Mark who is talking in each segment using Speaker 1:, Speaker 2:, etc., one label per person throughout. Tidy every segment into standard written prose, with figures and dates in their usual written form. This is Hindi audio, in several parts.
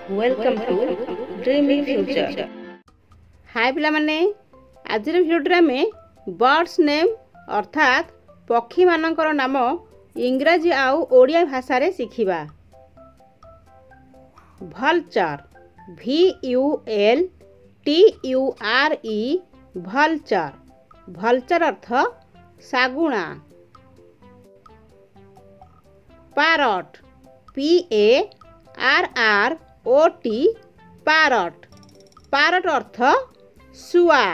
Speaker 1: Welcome to dreamy future. Hi पिला माने, आज भिडियो आमे बर्ड्स नेम अर्थात पक्षी मानकर नाम इंग्राजी आउ ओडिया भाषा रे शिखिबा। Vulture VULTURE vulture. भल्चर अर्थ सागुणा। Parrot PARROT parrot. पैरट अर्थ सुआ।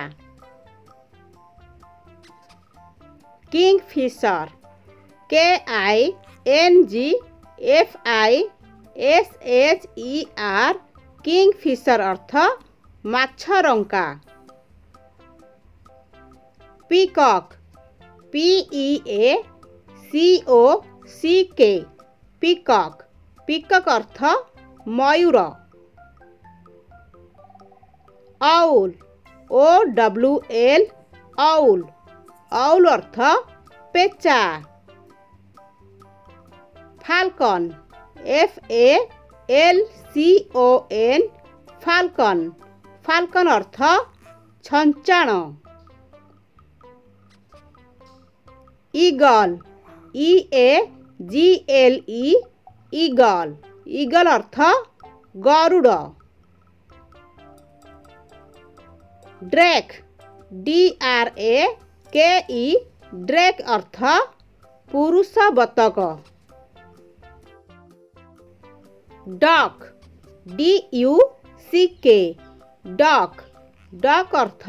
Speaker 1: किंगफिशर KINGFISHER किंगफिशर अर्थ माछरंका। Peacock PEACOCK peacock. पीकॉक अर्थ मयूर। Owl OWL owl. आउल अर्थ पेचा। Falcon FALCON falcon. फाल्कन अर्थ छंचाण। Eagle EAGLE eagle. ईगल अर्थ गरुड़। ड्रेक DRAKE ड्रेक अर्थ पुरुष बतक। Duck DUCK duck. डक अर्थ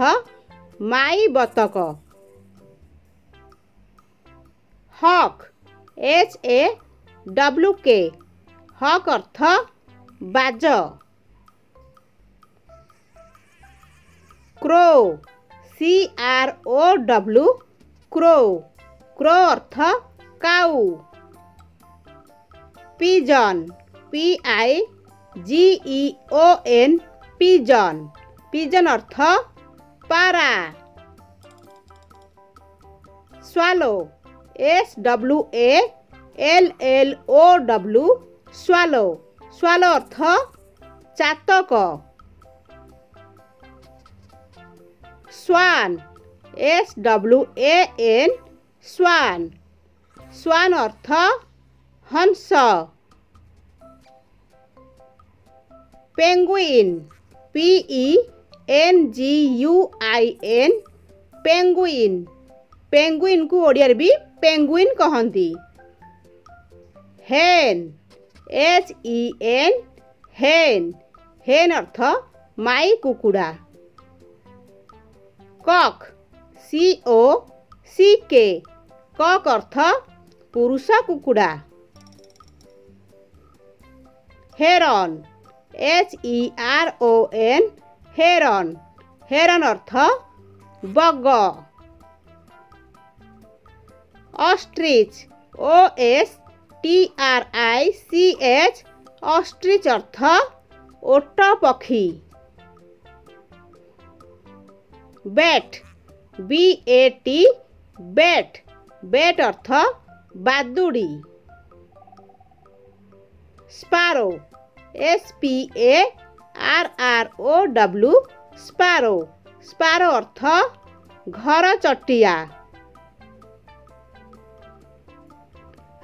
Speaker 1: माई बतक। हॉक HAWK हॉक अर्थ बाज। Crow CROW crow. क्रो अर्थ काऊ। Pigeon PIGEON pigeon. पिजन अर्थ पारा। Swallow SWALLOW swallow. स्वालो अर्थ चातक। स्वान SWAN स्वान। स्वान अर्थ हंस। Penguin PENGUIN penguin. पेंगुइन को ओडिया भी पेंगुइन कहती। हेन HEN हेन। हेन अर्थ माई कुकुड़ा। कॉक COCK कॉक अर्थ पुरुष कुकुड़ा। Heron HERON heron. हेरन अर्थ बग। ऑस्ट्रिच OSTRICH ऑस्ट्रिच अर्थ ओट पक्षी। Bat BAT bat. बैट अर्थ बादुड़ी। Sparrow SPARROW sparrow. स्पारो अर्थ घर चटिया।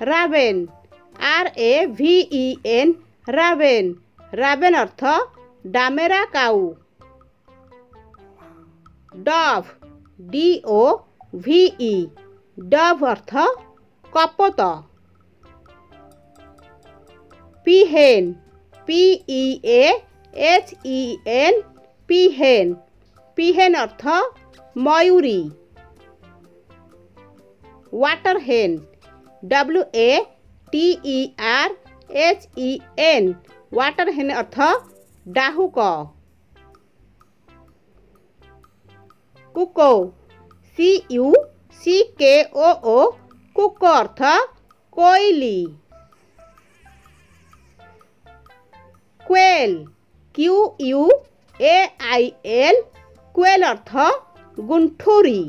Speaker 1: Raven RAVEN raven. रावेन अर्थ डामेरा काऊ। डव DOVE डव अर्थ कपोत। Peahen PEAHEN peahen. पीहेन अर्थ मयूरी। Waterhen WATERHEN waterhen अर्थ डाहुक। कुको CUCKOO कुको अर्थ कोयली। क्वेल QUAIL क्वेल अर्थ गुंठुरी।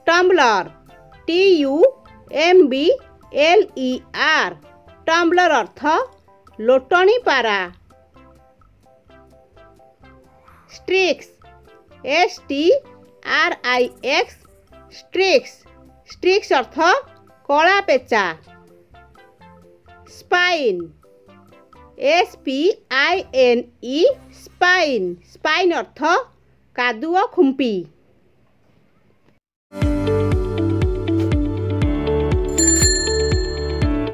Speaker 1: टम्बलर TUMBLER टम्बलर अर्थ लोटणी पारा। स्ट्रिक्स STRIX स्ट्रिक्स स्ट्रिक्स अर्थ कला पेचा। स्पाइन SPINE स्पाइन स्पाइन अर्थ कादुओ खुंपी।